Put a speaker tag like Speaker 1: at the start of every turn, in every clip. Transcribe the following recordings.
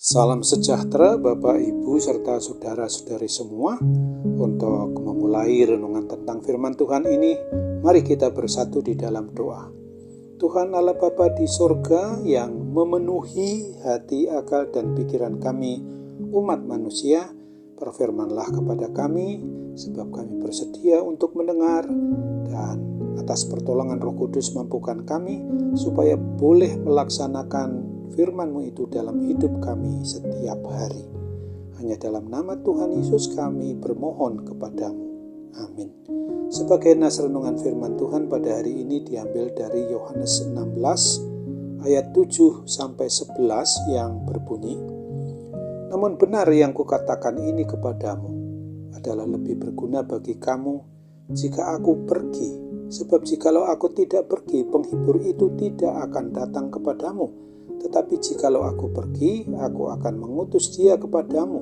Speaker 1: Salam sejahtera Bapak, Ibu, serta saudara-saudari semua. Untuk memulai renungan tentang firman Tuhan ini, mari kita bersatu di dalam doa. Tuhan Allah Bapa di sorga yang memenuhi hati, akal, dan pikiran kami, umat manusia, berfirmanlah kepada kami, sebab kami bersedia untuk mendengar, dan atas pertolongan Roh Kudus mampukan kami, supaya boleh melaksanakan firman-Mu itu dalam hidup kami setiap hari. Hanya dalam nama Tuhan Yesus kami bermohon kepadamu. Amin. Sebagai nas renungan firman Tuhan pada hari ini diambil dari Yohanes 16 ayat 7-11 yang berbunyi, "Namun benar yang kukatakan ini kepadamu adalah lebih berguna bagi kamu jika aku pergi. Sebab jikalau aku tidak pergi, penghibur itu tidak akan datang kepadamu. Tetapi jikalau aku pergi, aku akan mengutus dia kepadamu.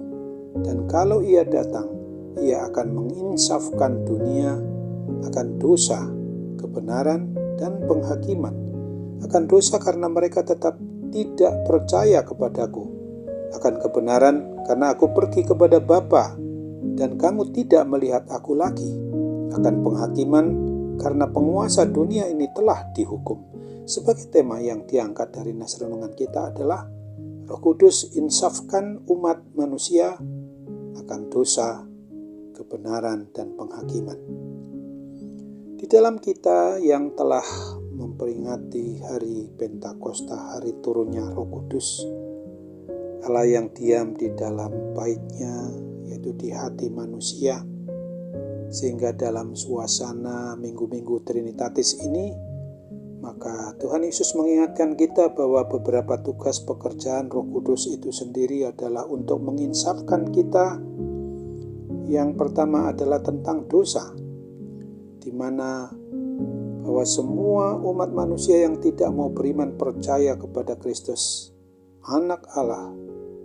Speaker 1: Dan kalau ia datang, ia akan menginsafkan dunia akan dosa, kebenaran, dan penghakiman. Akan dosa karena mereka tetap tidak percaya kepadaku. Akan kebenaran karena aku pergi kepada Bapa, dan kamu tidak melihat aku lagi. Akan penghakiman karena penguasa dunia ini telah dihukum." Sebagai tema yang diangkat dari nas renungan kita adalah Roh Kudus insafkan umat manusia akan dosa, kebenaran, dan penghakiman. Di dalam kita yang telah memperingati hari Pentakosta, hari turunnya Roh Kudus, Allah yang diam di dalam baitnya, yaitu di hati manusia, sehingga dalam suasana minggu-minggu Trinitatis ini, maka Tuhan Yesus mengingatkan kita bahwa beberapa tugas pekerjaan Roh Kudus itu sendiri adalah untuk menginsafkan kita. Yang pertama adalah tentang dosa, di mana bahwa semua umat manusia yang tidak mau beriman percaya kepada Kristus, Anak Allah,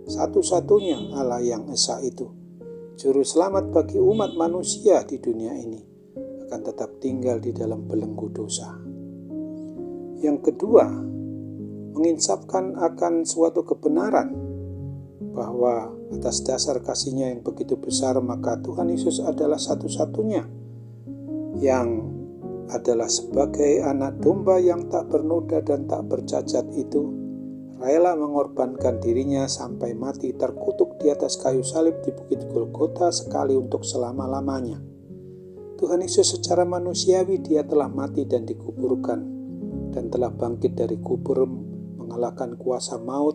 Speaker 1: satu-satunya Allah yang esa itu, Juru Selamat bagi umat manusia di dunia ini, akan tetap tinggal di dalam belenggu dosa. Yang kedua, menginsafkan akan suatu kebenaran, bahwa atas dasar kasih-Nya yang begitu besar, maka Tuhan Yesus adalah satu-satunya yang adalah sebagai anak domba yang tak bernoda dan tak bercacat itu, rela mengorbankan dirinya sampai mati terkutuk di atas kayu salib di Bukit Golgota sekali untuk selama-lamanya. Tuhan Yesus secara manusiawi dia telah mati dan dikuburkan, dan telah bangkit dari kubur, mengalahkan kuasa maut,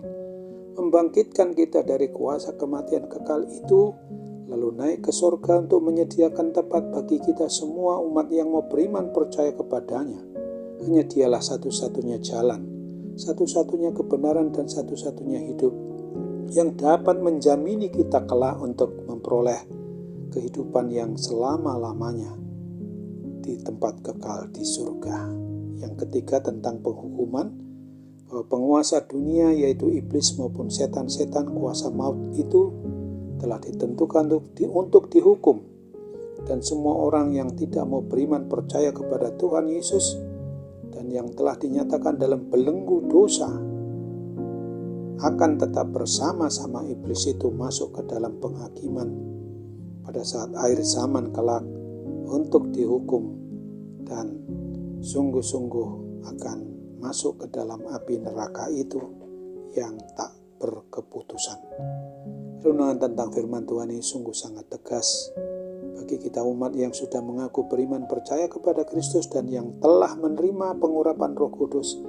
Speaker 1: membangkitkan kita dari kuasa kematian kekal itu, lalu naik ke surga untuk menyediakan tempat bagi kita semua umat yang mau beriman percaya kepadanya. Hanya dialah satu-satunya jalan, satu-satunya kebenaran, dan satu-satunya hidup yang dapat menjamini kita kelak untuk memperoleh kehidupan yang selama-lamanya di tempat kekal di surga. Yang ketiga tentang penghukuman, bahwa penguasa dunia yaitu iblis maupun setan-setan kuasa maut itu telah ditentukan untuk dihukum, dan semua orang yang tidak mau beriman percaya kepada Tuhan Yesus dan yang telah dinyatakan dalam belenggu dosa akan tetap bersama-sama iblis itu masuk ke dalam penghakiman pada saat akhir zaman kelak untuk dihukum, dan sungguh-sungguh akan masuk ke dalam api neraka itu yang tak berkeputusan. Renungan tentang firman Tuhan ini sungguh sangat tegas bagi kita umat yang sudah mengaku beriman percaya kepada Kristus dan yang telah menerima pengurapan Roh Kudus,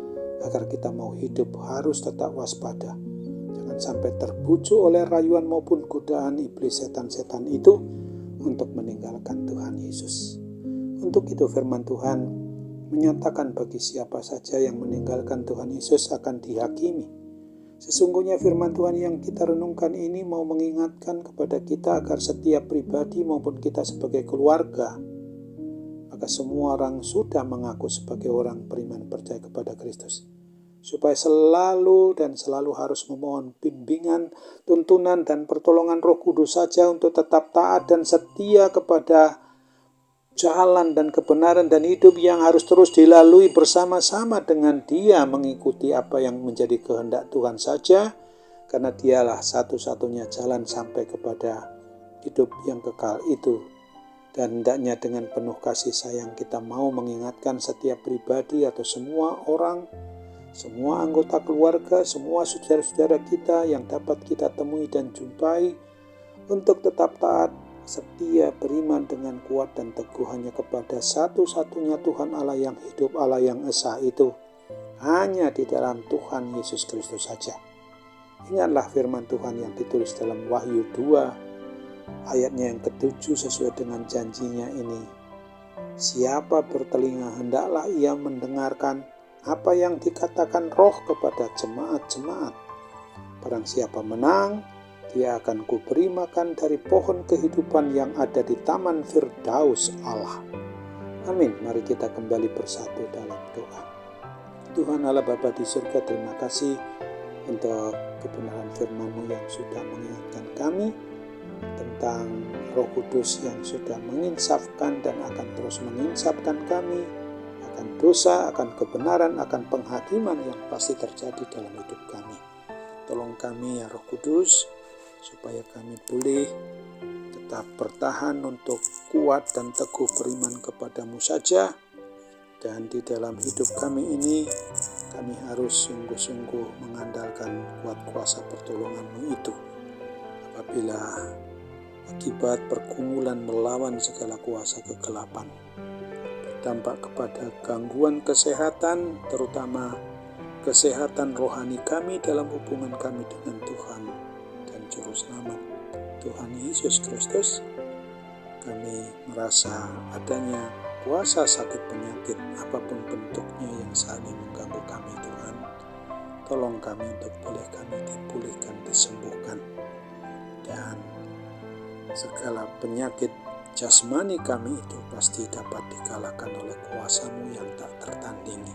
Speaker 1: agar kita mau hidup harus tetap waspada. Jangan sampai terbujuk oleh rayuan maupun godaan iblis setan-setan itu untuk meninggalkan Tuhan Yesus. Untuk itu firman Tuhan menyatakan bagi siapa saja yang meninggalkan Tuhan Yesus akan dihakimi. Sesungguhnya firman Tuhan yang kita renungkan ini mau mengingatkan kepada kita agar setiap pribadi maupun kita sebagai keluarga, maka semua orang sudah mengaku sebagai orang beriman percaya kepada Kristus, supaya selalu harus memohon bimbingan, tuntunan, dan pertolongan Roh Kudus saja untuk tetap taat dan setia kepada jalan dan kebenaran dan hidup yang harus terus dilalui bersama-sama dengan Dia, mengikuti apa yang menjadi kehendak Tuhan saja, karena dialah satu-satunya jalan sampai kepada hidup yang kekal itu. Dan hendaknya dengan penuh kasih sayang kita mau mengingatkan setiap pribadi atau semua orang, semua anggota keluarga, semua saudara-saudara kita yang dapat kita temui dan jumpai untuk tetap taat, setia, beriman dengan kuat dan teguh hanya kepada satu-satunya Tuhan Allah yang hidup, Allah yang esa itu. Hanya di dalam Tuhan Yesus Kristus saja. Ingatlah firman Tuhan yang ditulis dalam Wahyu 2 ayatnya yang ke-7 sesuai dengan janjinya ini. Siapa bertelinga hendaklah ia mendengarkan apa yang dikatakan Roh kepada jemaat-jemaat. Barang siapa menang, dia akan kuberi makan dari pohon kehidupan yang ada di taman Firdaus Allah. Amin. Mari kita kembali bersatu dalam doa. Tuhan Allah Bapa di surga, terima kasih untuk kebenaran firman-Mu yang sudah mengingatkan kami tentang Roh Kudus yang sudah menginsafkan dan akan terus menginsafkan kami akan dosa, akan kebenaran, akan penghakiman yang pasti terjadi dalam hidup kami. Tolong kami ya Roh Kudus, supaya kami boleh tetap bertahan untuk kuat dan teguh beriman kepadamu saja. Dan di dalam hidup kami ini, kami harus sungguh-sungguh mengandalkan kuat kuasa pertolongan-Mu itu. Apabila akibat pergumulan melawan segala kuasa kegelapan berdampak kepada gangguan kesehatan, terutama kesehatan rohani kami dalam hubungan kami dengan Tuhan dan Juru Selamat Tuhan Yesus Kristus, kami merasa adanya kuasa sakit penyakit apapun bentuknya yang saat ini mengganggu kami Tuhan. Tolong kami untuk boleh kami dipulihkan, disembuhkan, dan segala penyakit jasmani kami itu pasti dapat dikalahkan oleh kuasa-Mu yang tak tertandingi.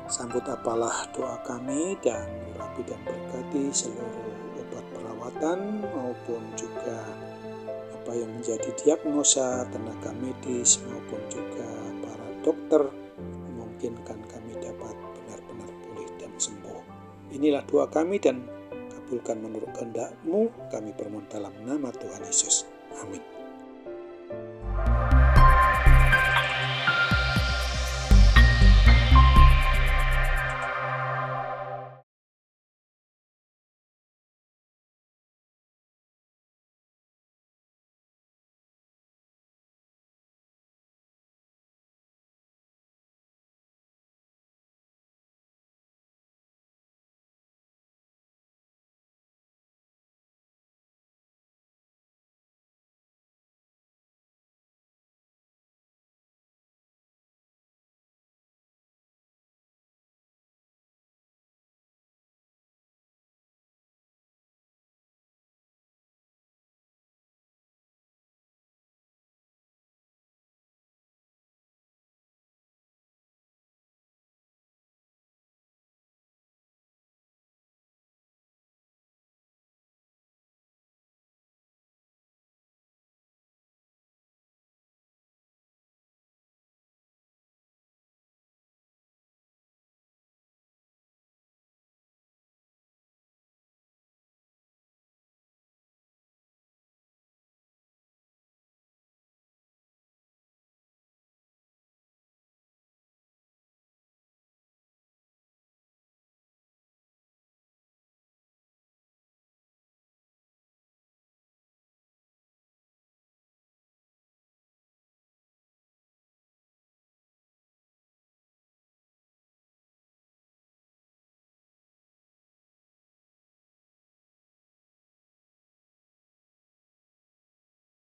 Speaker 1: Sambut apalah doa kami dan urapi dan berkati seluruh obat perawatan maupun juga apa yang menjadi diagnosa tenaga medis maupun juga para dokter, memungkinkan kami dapat benar-benar pulih dan sembuh. Inilah doa kami dan kabulkan menurut kehendak-Mu, kami bermohon dalam nama Tuhan Yesus. Amin.